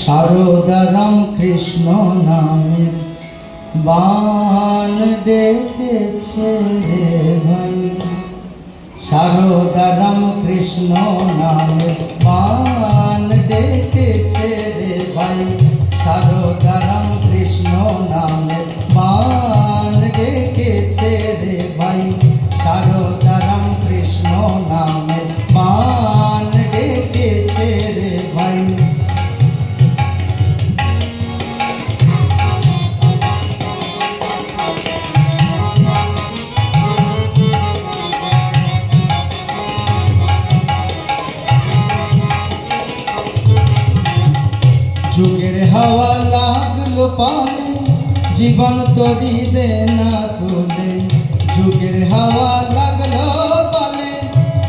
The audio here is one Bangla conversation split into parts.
সারদারাম কৃষ্ণ নামের বান ডেকেছে রে ভাই, সারদারাম কৃষ্ণ নামের বান ডেকেছে রে ভাই, সারদারাম কৃষ্ণ নামের বান ডেকেছে রে ভাই, সারদারাম কৃষ্ণ নামের বান ডেকেছে রে ভাই। যুগের হাওয়া লাগলো পালে, জীবন তরি দে না তুলে, যুগের হাওয়া লাগলো পালে,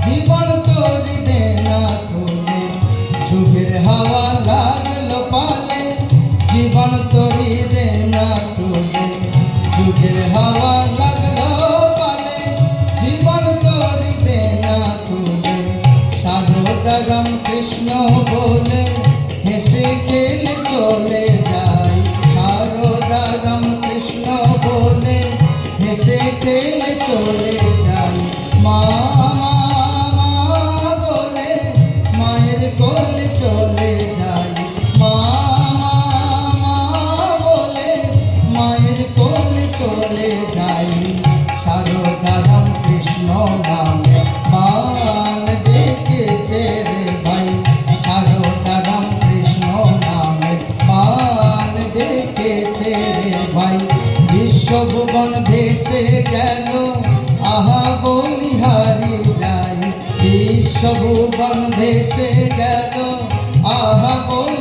জীবন তরি দে না তুলে, যুগের হাওয়া লাগলো পালে, জীবন তরি দে না তুলে, যুগের হাওয়া লাগলো পালে, জীবন তরি দে না তুলে, সারদারাম কৃষ্ণ বলে হেসে খেলে চলে যায়, সারদারাম কৃষ্ণ বলে হেসে খেলে চলে যায়, মা মা মা বলে মায়ের কোলে চলে যায়, মা মা মা বলে মায়ের কোলে চলে যায়, সারদারাম কৃষ্ণ নামে বান ডেকেছে রে ভাই, সারদারাম ডেকেছে রে ভাই। বিশ্বভুবন ভেসে গেল আহা বলিহারি যাই, বিশ্বভুবন ভেসে গেল আহা বলি